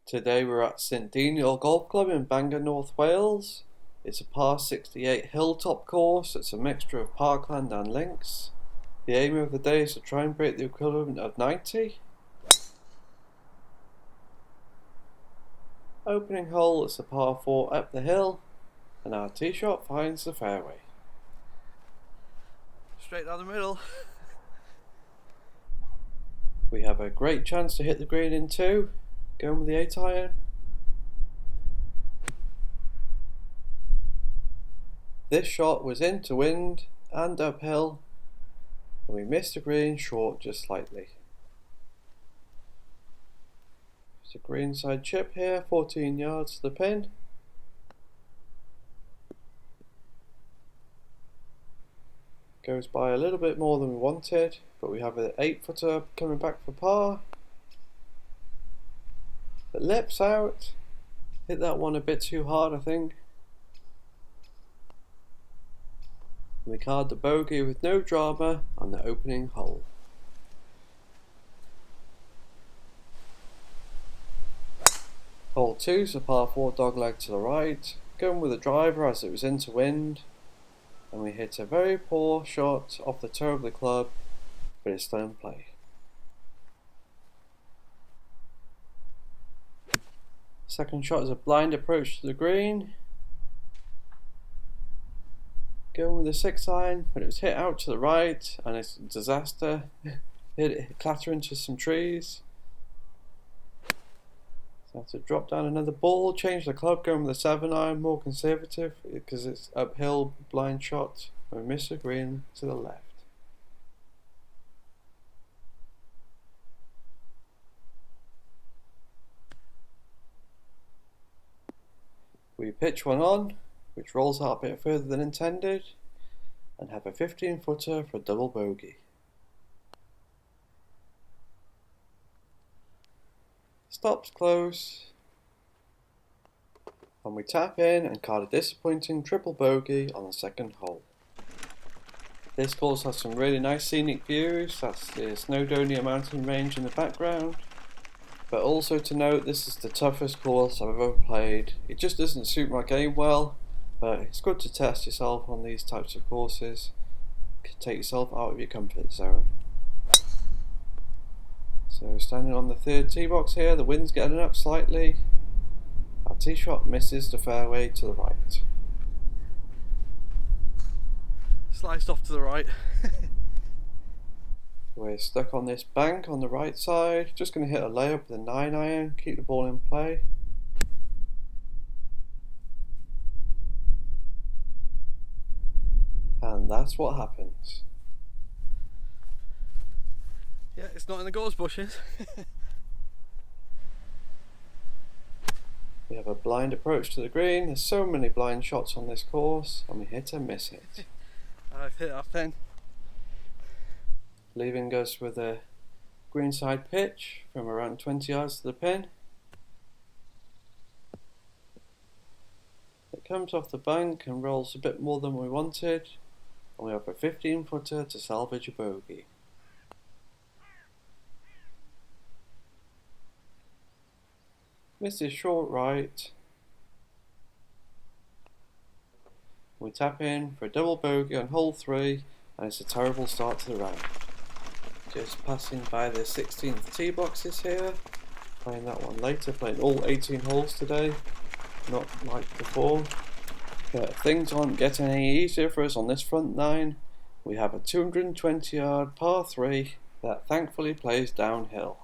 Today we're at St Deiniol Golf Club in Bangor, North Wales. It's a par 68 hilltop course. It's a mixture of parkland and links. The aim of the day is to try and break the equivalent of 90. Opening hole is a par 4 up the hill, and our tee shot finds the fairway. Straight down the middle. We have a great chance to hit the green in two, going with the 8 iron. This shot was into wind and uphill, and we missed the green short just slightly. It's a greenside chip here, 14 yards to the pin. Goes by a little bit more than we wanted, but we have an 8-footer coming back for par. It lips out. Hit that one a bit too hard, I think. And we card the bogey with no drama on the opening hole. Hole 2 is a par 4 dogleg to the right, going with the driver as it was into wind, and we hit a very poor shot off the toe of the club, but it's still in play. Second shot is a blind approach to the green, going with the 6 iron, but it was hit out to the right, and it's a disaster. Hit it clatter into some trees. So I have to drop down another ball, change the club, going with the 7 iron, more conservative because it's uphill, blind shot. We miss the green to the left. We pitch one on, which rolls out a bit further than intended, and have a 15-footer for a double bogey. Stops close, and we tap in and card a disappointing triple bogey on the second hole. This course has some really nice scenic views. That's the Snowdonia mountain range in the background, but also to note, this is the toughest course I've ever played. It just doesn't suit my game well, but it's good to test yourself on these types of courses. You can take yourself out of your comfort zone. So standing on the third tee box here, the wind's getting up slightly. Our tee shot misses the fairway to the right. Sliced off to the right. We're stuck on this bank on the right side. Just going to hit a layup with a 9 iron, keep the ball in play. And that's what happens. Yeah, it's not in the gorse bushes. We have a blind approach to the green. There's so many blind shots on this course, and we hit and miss it. I've hit our pin. Leaving us with a greenside pitch from around 20 yards to the pin. It comes off the bank and rolls a bit more than we wanted, and we have a 15-footer to salvage a bogey. Misses short right. We tap in for a double bogey on hole 3, and it's a terrible start to the round. Just passing by the 16th tee boxes here, playing that one later, playing all 18 holes today, not like before. But things aren't getting any easier for us on this front 9. We have a 220 yard par 3 that thankfully plays downhill.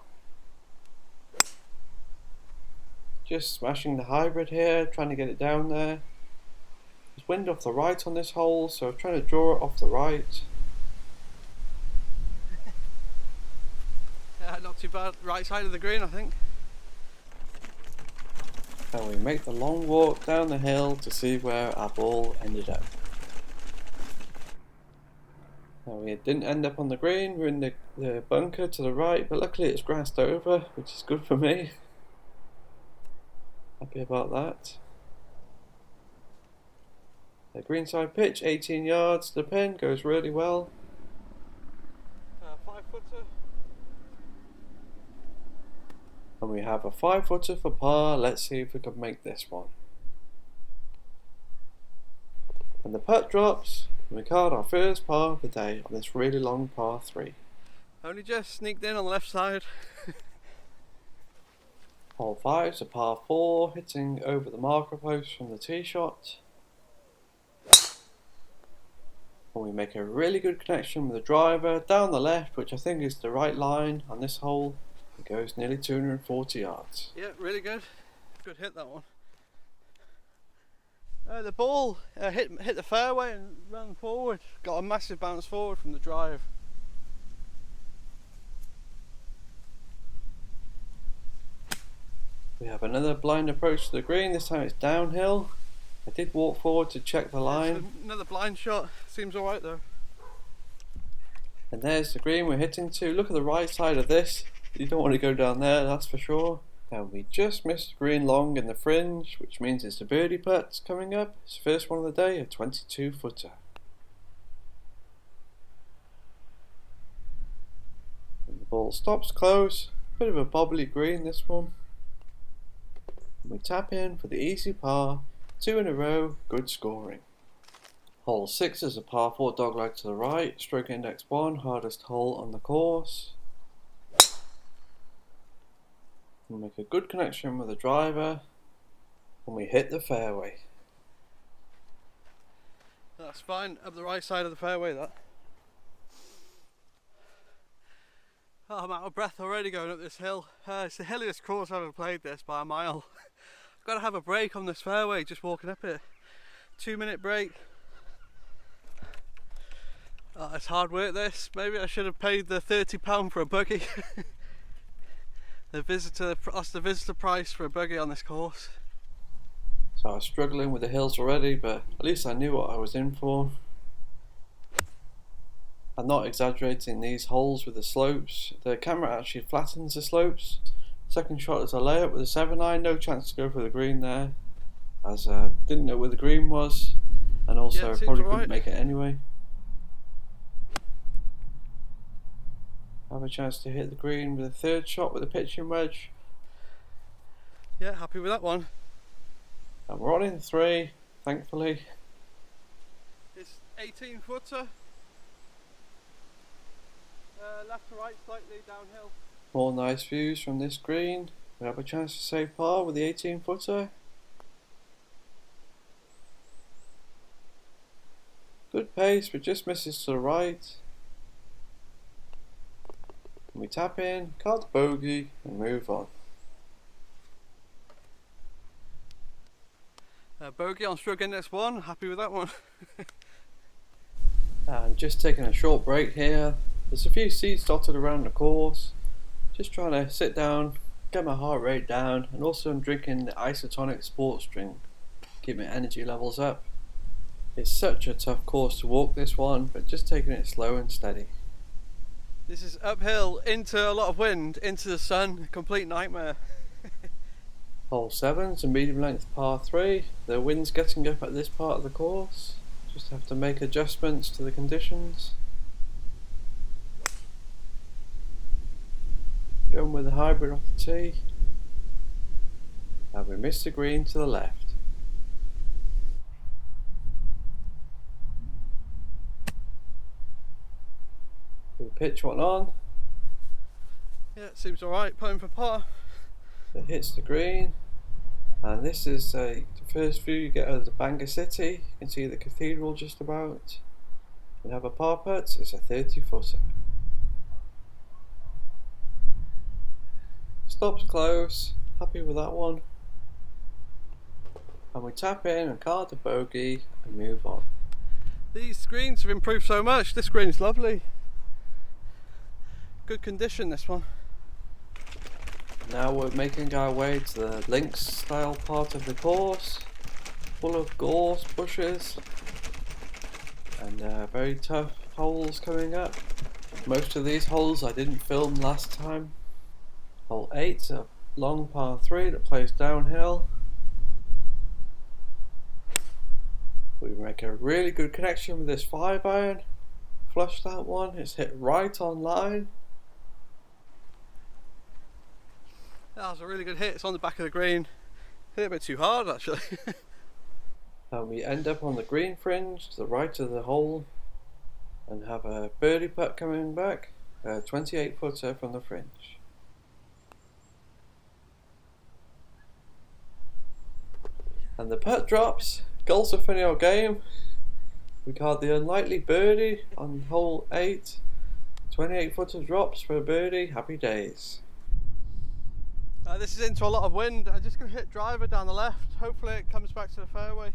Just smashing the hybrid here, trying to get it down there. There's wind off the right on this hole, so I'm trying to draw it off the right. Not too bad, right side of the green I think. And we make the long walk down the hill to see where our ball ended up. Now we didn't end up on the green, we're in the bunker to the right, but luckily it's grassed over, which is good for me. Happy about that. The greenside pitch, 18 yards, the pin goes really well. 5-footer. And we have a 5-footer for par. Let's see if we can make this one. And the putt drops, and we card our first par of the day on this really long par 3. Only just sneaked in on the left side. Hole 5 is a par 4, hitting over the marker post from the tee shot. And we make a really good connection with the driver down the left, which I think is the right line on this hole. It goes nearly 240 yards. Yeah, really good. Good hit, that one. The ball hit the fairway and ran forward. Got a massive bounce forward from the drive. We have another blind approach to the green. This time it's downhill. I did walk forward to check the line. Another blind shot. Seems alright though. And there's the green we're hitting to. Look at the right side of this. You don't want to go down there, that's for sure. And we just missed the green long in the fringe, which means it's a birdie putt coming up. It's the first one of the day, a 22-footer. And the ball stops close. Bit of a bobbly green, this one. And we tap in for the easy par. 2 in a row, good scoring. Hole 6 is a par 4 dogleg to the right. Stroke index 1, hardest hole on the course. We make a good connection with the driver and we hit the fairway. That's fine, up the right side of the fairway that. Oh, I'm out of breath already going up this hill. It's the hilliest course I've ever played this by a mile. I've got to have a break on this fairway just walking up it. 2-minute break. Oh, it's hard work this. Maybe I should have paid the £30 for a buggy. That's the visitor price for a buggy on this course. So I was struggling with the hills already, but at least I knew what I was in for. I'm not exaggerating these holes with the slopes. The camera actually flattens the slopes. Second shot is a layup with a 7-iron, no chance to go for the green there, as I didn't know where the green was, and also I probably couldn't make it anyway. Have a chance to hit the green with a third shot with a pitching wedge. Yeah, happy with that one. And we're on in 3, thankfully. It's 18-footer. Left to right, slightly downhill. More nice views from this green. We have a chance to save par with the 18-footer. Good pace, but just misses to the right. We tap in, card the bogey, and move on. Bogey on stroke index 1, happy with that one. And just taking a short break here. There's a few seats dotted around the course. Just trying to sit down, get my heart rate down, and also I'm drinking the isotonic sports drink, keep my energy levels up. It's such a tough course to walk this one, but just taking it slow and steady. This is uphill, into a lot of wind, into the sun, complete nightmare. Hole 7 is a medium length par 3. The wind's getting up at this part of the course. Just have to make adjustments to the conditions. Going with the hybrid off the tee. And we missed the green to the left. We pitch one on. Yeah, it seems alright, putting for par. It hits the green. And this is the first view you get of the Bangor city. You can see the cathedral just about. We have a par putt, it's a 30-footer. Stops close, happy with that one. And we tap in and card the bogey and move on. These screens have improved so much, this green's lovely. Good condition, this one. Now we're making our way to the links style part of the course, full of gorse bushes and very tough holes coming up. Most of these holes I didn't film last time. Hole 8's a long par 3 that plays downhill. We make a really good connection with this 5-iron. Flush that one, it's hit right on line. That was a really good hit. It's on the back of the green. Hit it a bit too hard actually. And we end up on the green fringe to the right of the hole and have a birdie putt coming back, a 28 footer from the fringe. And the putt drops. Golf's a funny old game. We got the unlikely birdie on hole 8. 28 footer drops for a birdie. Happy days. This is into a lot of wind. I'm just going to hit driver down the left. Hopefully it comes back to the fairway.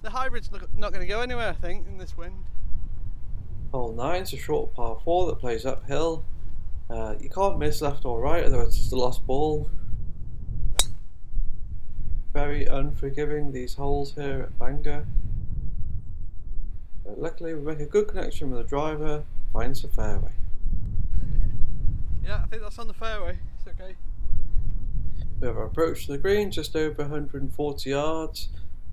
The hybrid's not going to go anywhere, I think, in this wind. Hole 9 is a short par 4 that plays uphill. You can't miss left or right, otherwise it's just a lost ball. Very unforgiving, these holes here at Bangor. But luckily we make a good connection with the driver, finds the fairway. Yeah, I think that's on the fairway. It's okay. We have our approach to the green, just over 140 yards,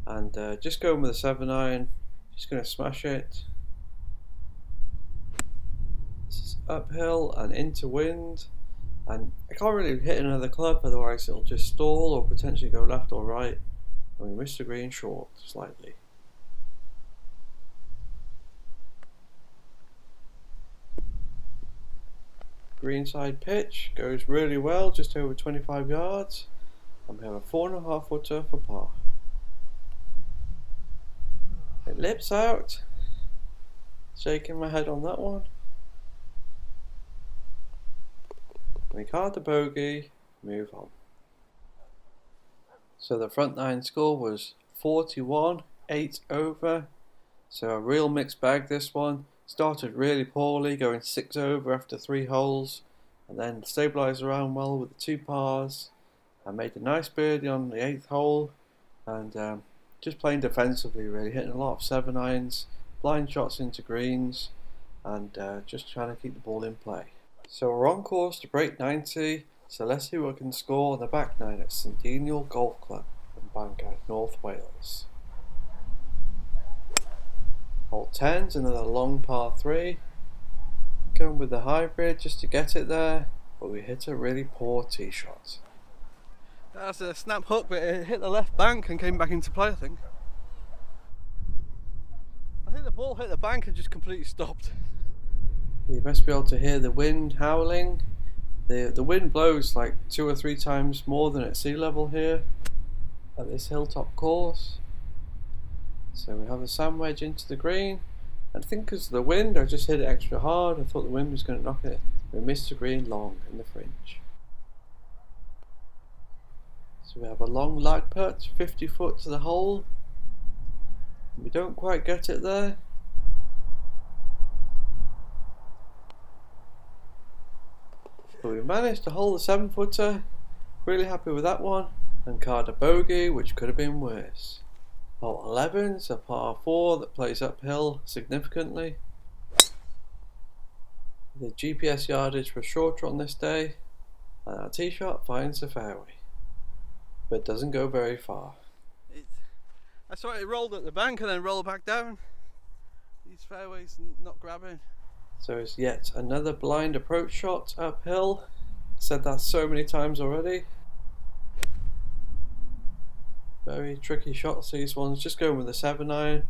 and just going with a 7-iron, just going to smash it. This is uphill and into wind, and I can't really hit another club, otherwise it'll just stall or potentially go left or right, and we miss the green short slightly. Greenside pitch goes really well, just over 25 yards, and we have a 4.5 footer for par. It lips out, shaking my head on that one. We card the bogey, move on. So the front 9 score was 41, 8 over, so a real mixed bag this one. Started really poorly, going 6 over after 3 holes, and then stabilised around well with the 2 pars. I made a nice birdie on the 8th hole, and just playing defensively really, hitting a lot of 7-irons, blind shots into greens, and just trying to keep the ball in play. So we're on course to break 90, so let's see what we can score on the back 9 at St Deiniol Golf Club in Bangor, North Wales. Hole 10's another long par 3. Going with the hybrid just to get it there, but we hit a really poor tee shot. That's a snap hook, but it hit the left bank and came back into play, I think. I think the ball hit the bank and just completely stopped. You must be able to hear the wind howling. The wind blows like 2 or 3 times more than at sea level here at this hilltop course. So we have a sand wedge into the green, and I think because of the wind I just hit it extra hard. I thought the wind was going to knock it. We missed the green long in the fringe. So we have a long lag putt, 50 foot to the hole. We don't quite get it there. But we managed to hold the 7 footer. Really happy with that one, and card a bogey, which could have been worse. Hole 11's a par 4 that plays uphill significantly. The GPS yardage was shorter on this day, and our tee shot finds the fairway, but doesn't go very far. I saw it rolled at the bank and then rolled back down. These fairways not grabbing. So it's yet another blind approach shot uphill. Said that so many times already. Very tricky shots, these ones. Just going with a 7-iron,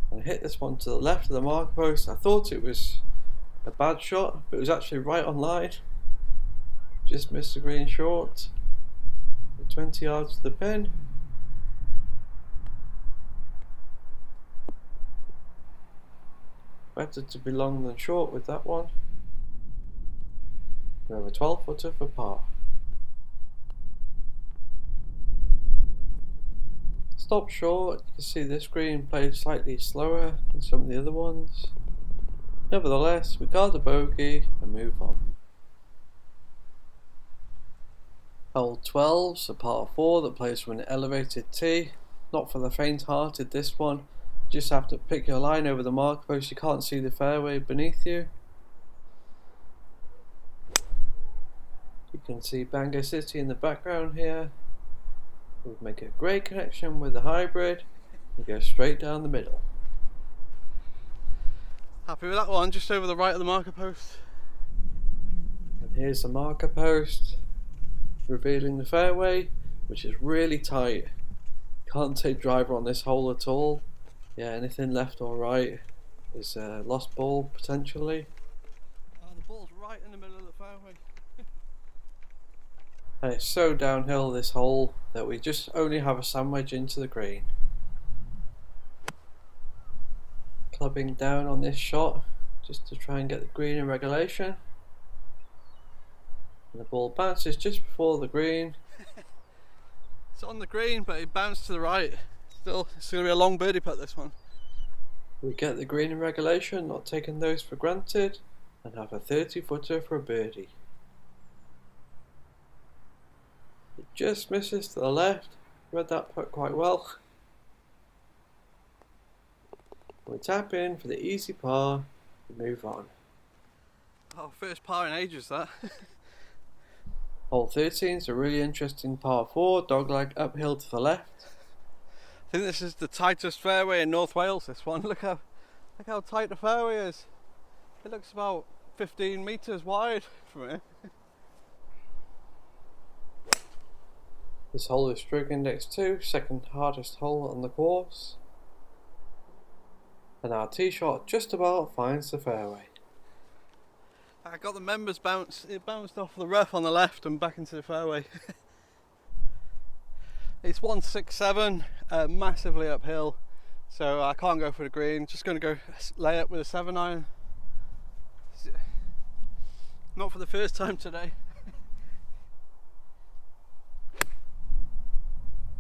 and I hit this one to the left of the marker post. I thought it was a bad shot, but it was actually right on line. Just missed the green short. 20 yards to the pin. Better to be long than short with that one. We have a 12 footer for par. Stop short. You can see this green played slightly slower than some of the other ones. Nevertheless, we got the bogey and move on. Hole 12's a par 4 that plays from an elevated tee. Not for the faint-hearted, this one. You just have to pick your line over the marker post. You can't see the fairway beneath you. You can see Bangor City in the background here. We'll make a great connection with the hybrid and go straight down the middle. Happy with that one, just over the right of the marker post. And here's the marker post. revealing the fairway, which is really tight. Can't take driver on this hole at all. Yeah, anything left or right is a lost ball potentially. Oh, the ball's right in the middle of the fairway. And it's so downhill this hole that we just only have a sand wedge into the green. Clubbing down on this shot just to try and get the green in regulation. And the ball bounces just before the green. It's on the green, but it bounced to the right. Still, it's going to be a long birdie putt, this one. We get the green in regulation, not taking those for granted, and have a 30-footer for a birdie. It just misses to the left. Read that putt quite well. We tap in for the easy par and move on. Oh, first par in ages, that. Hole 13 is a really interesting par 4, dogleg uphill to the left. I think this is the tightest fairway in North Wales, this one. Look how tight the fairway is. It looks about 15 metres wide from here. This hole is stroke index 2, second hardest hole on the course. And our tee shot just about finds the fairway. I got the members bounce. It bounced off the rough on the left and back into the fairway. It's 167, massively uphill, so I can't go for the green. Just going to go lay up with a 7-iron. Not for the first time today.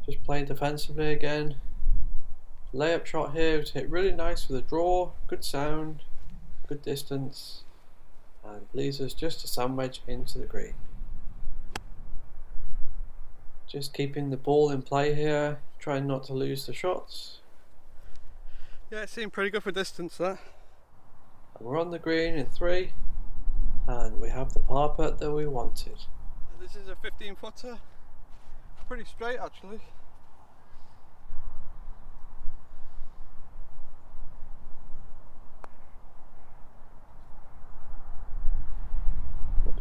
Just playing defensively again. Layup shot here to hit really nice with a draw, good sound, good distance, and leaves us just a sand wedge into the green. Just keeping the ball in play here, trying not to lose the shots. Yeah, it seemed pretty good for distance, that. And we're on the green in 3, and we have the par putt that we wanted. This is a 15-footer. Pretty straight, actually.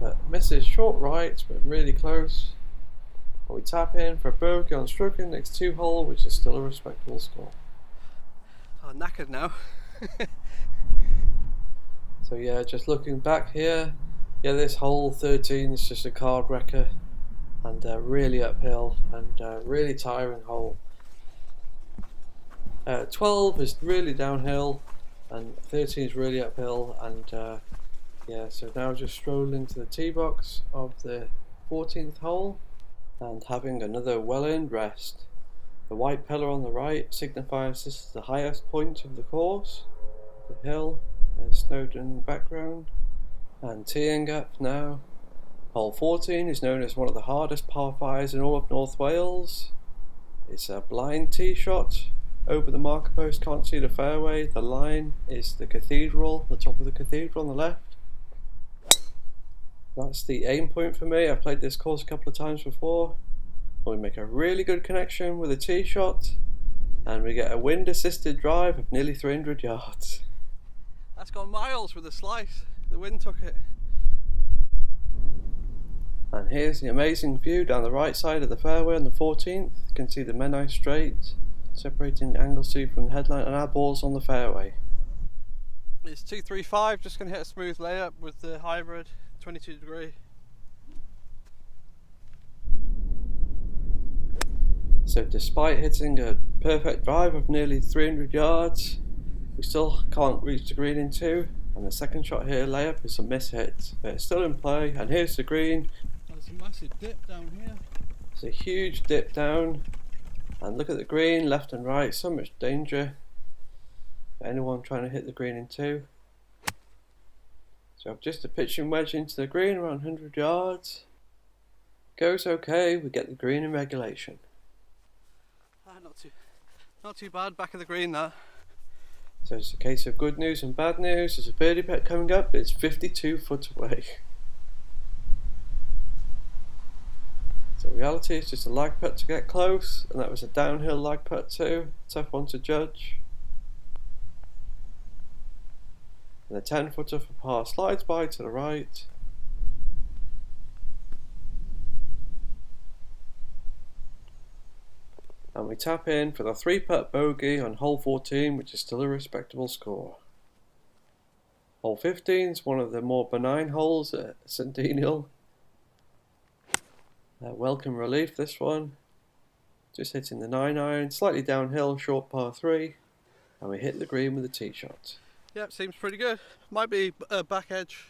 But misses short right, but really close. And we tap in for a bogey on stroke index 2 hole, which is still a respectable score. Oh, knackered now. So yeah, just looking back here, yeah, this hole 13 is just a card wrecker, and really uphill and really tiring hole. 12 is really downhill, and 13 is really uphill, and yeah, so now just strolling to the tee box of the 14th hole and having another well-earned rest. The white pillar on the right signifies this is the highest point of the course, the hill. There's Snowdon in the background, and teeing up now. Hole 14 is known as one of the hardest par 5s in all of North Wales. It's a blind tee shot. Over the marker post, can't see the fairway. The line is the cathedral, the top of the cathedral on the left. That's the aim point for me. I've played this course a couple of times before. We make a really good connection with a tee shot, and we get a wind assisted drive of nearly 300 yards. That's gone miles with the slice. The wind took it. And here's the amazing view down the right side of the fairway on the 14th. You can see the Menai Strait separating Anglesey from the headline, and our ball's on the fairway. It's 235, just going to hit a smooth layup with the hybrid, 22 degree. So despite hitting a perfect drive of nearly 300 yards, we still can't reach the green in 2, and the second shot here, layup, is a miss hit, but it's still in play, and here's the green. There's a massive dip down here. It's a huge dip down, and look at the green, left and right, so much danger for anyone trying to hit the green in 2. So just a pitching wedge into the green around 100 yards. Goes okay, we get the green in regulation. Not too bad, back of the green that. So it's a case of good news and bad news. There's a birdie putt coming up, but it's 52 foot away. So reality is just a lag putt to get close, and that was a downhill lag putt too. Tough one to judge. And the 10 footer for par slides by to the right. And we tap in for the 3-putt bogey on hole 14, which is still a respectable score. Hole 15 is one of the more benign holes at St Deiniol. Welcome relief, this one. Just hitting the 9-iron, slightly downhill, short par 3, and we hit the green with a tee shot. Yep, seems pretty good. Might be a back edge.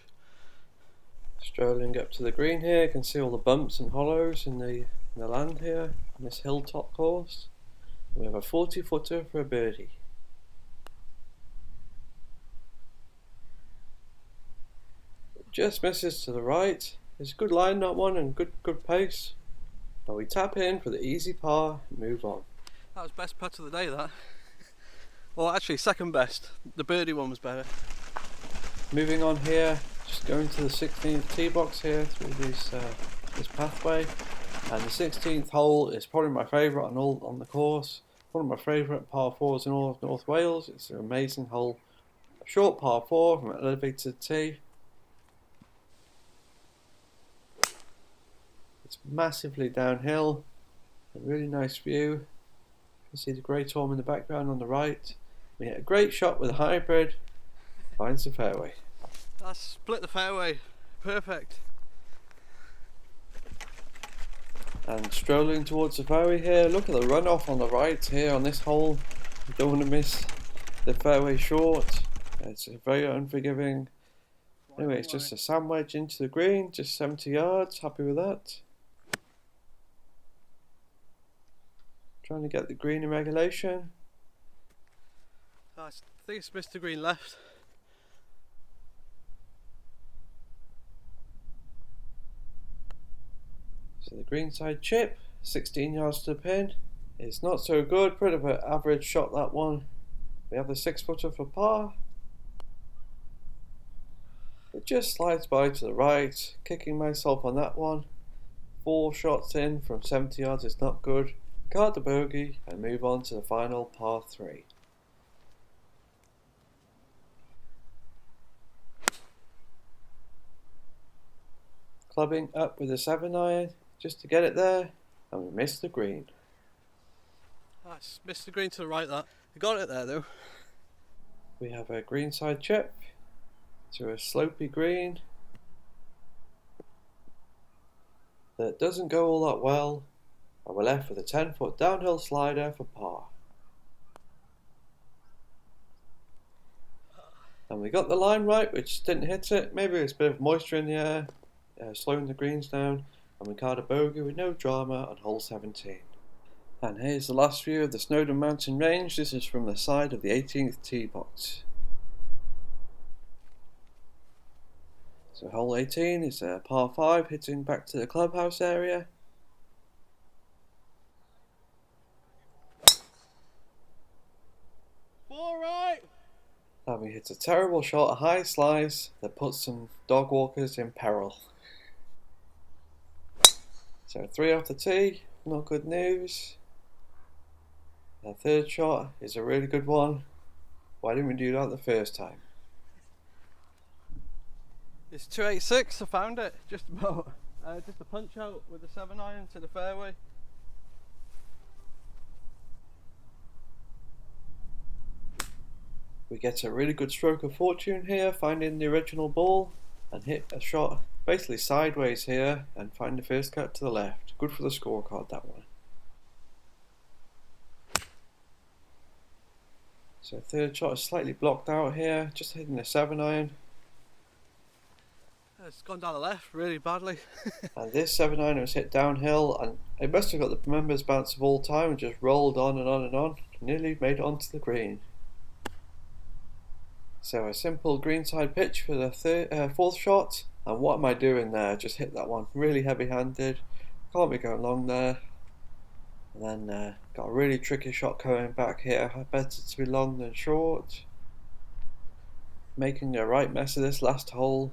Strolling up to the green here, you can see all the bumps and hollows in the land here, on this hilltop course. We have a 40-footer for a birdie. It just misses to the right. It's a good line, that one, and good pace. But we tap in for the easy par and move on. That was best putt of the day, that. Well, actually, second best. The birdie one was better. Moving on here, just going to the 16th tee box here through this pathway. And the 16th hole is probably my favourite on the course. One of my favourite par 4s in all of North Wales. It's an amazing hole. A short par 4 from an elevated tee. It's massively downhill. A really nice view. You can see the Great Orme in the background on the right. We hit a great shot with a hybrid. Finds the fairway. That's split the fairway. Perfect. And strolling towards the fairway here, look at the runoff on the right here on this hole. You don't want to miss the fairway short. It's very unforgiving. Anyway, it's just a sand wedge into the green, just 70 yards. Happy with that. Trying to get the green in regulation. I think it's missed the green left. So the greenside chip, 16 yards to the pin. It's not so good, bit of an average shot, that one. We have the 6-footer for par. It just slides by to the right, kicking myself on that one. 4 shots in from 70 yards is not good. Card the bogey and move on to the final par 3. Clubbing up with a 7-iron just to get it there, and we missed the green. I missed the green to the right, that. I got it there though. We have a greenside chip to a slopey green that doesn't go all that well, and we're left with a 10-foot downhill slider for par. And we got the line right, which didn't hit it. Maybe it's a bit of moisture in the air, slowing the greens down, and we card a bogey with no drama on hole 17. And here's the last view of the Snowdon Mountain Range. This is from the side of the 18th tee box. So hole 18 is a par 5 hitting back to the clubhouse area. Alright! And we hit a terrible shot, a high slice that puts some dog walkers in peril. So 3 off the tee, not good news. Our third shot is a really good one. Why didn't we do that the first time? It's 286, I found it, just about. Just a punch out with a 7-iron to the fairway. We get a really good stroke of fortune here, finding the original ball and hit a shot basically sideways here and find the first cut to the left. Good for the scorecard, that one. So third shot is slightly blocked out here, just hitting a 7-iron. It's gone down the left really badly. And this 7-iron was hit downhill, and it must have got the members bounce of all time and just rolled on and on and on. Nearly made it onto the green. So a simple greenside pitch for the fourth shot. And what am I doing there? Just hit that one really heavy-handed. Can't be going long there. And then got a really tricky shot coming back here. Better to be long than short. Making a right mess of this last hole.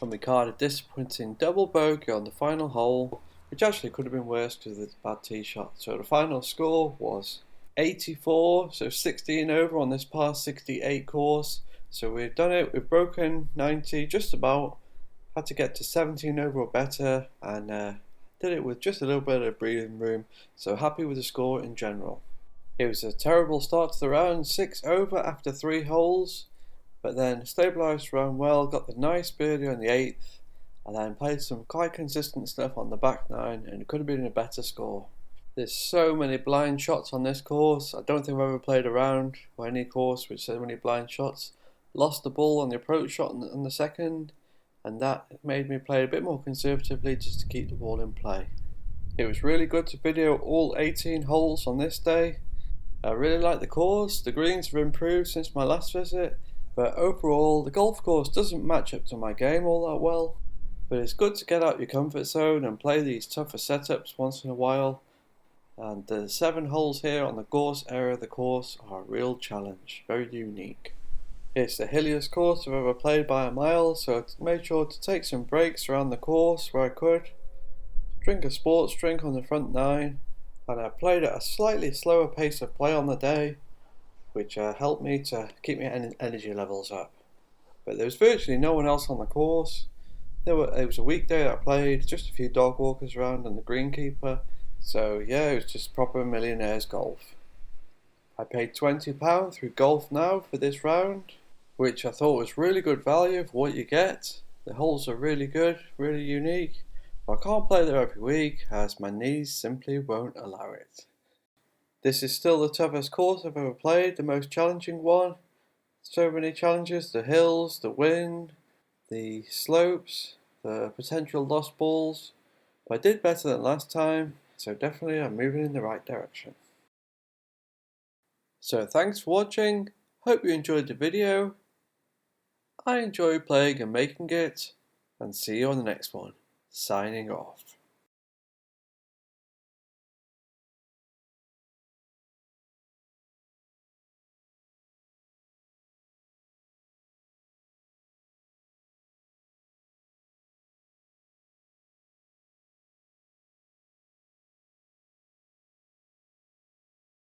And we carded a disappointing double bogey on the final hole, which actually could have been worse because of the bad tee shot. So the final score was 84, so 16 over on this par 68 course. So we've done it, we've broken 90 just about, had to get to 17 over or better, and did it with just a little bit of breathing room, so happy with the score in general. It was a terrible start to the round, 6 over after 3 holes, but then stabilised around well, got the nice birdie on the 8th, and then played some quite consistent stuff on the back 9, and it could have been a better score. There's so many blind shots on this course. I don't think I've ever played a round or any course with so many blind shots. Lost the ball on the approach shot on the second, and that made me play a bit more conservatively just to keep the ball in play. It was really good to video all 18 holes on this day. I really like the course. The greens have improved since my last visit, but overall the golf course doesn't match up to my game all that well. But it's good to get out your comfort zone and play these tougher setups once in a while. And the 7 holes here on the gorse area of the course are a real challenge, very unique. It's the hilliest course I've ever played by a mile, so I made sure to take some breaks around the course where I could, drink a sports drink on the front 9, and I played at a slightly slower pace of play on the day, which helped me to keep my energy levels up. But there was virtually no one else on the course. It was a weekday that I played, just a few dog walkers around and the greenkeeper. So yeah, it was just proper millionaires golf. I paid £20 through golfnow for this round, which I thought was really good value for what you get. The holes are really good, really unique. I can't play there every week as my knees simply won't allow it. This is still the toughest course I've ever played, the most challenging one. So many challenges, the hills, the wind, the slopes, the potential lost balls. But I did better than last time, so definitely I'm moving in the right direction. So thanks for watching, hope you enjoyed the video. I enjoy playing and making it, and see you on the next one. Signing off.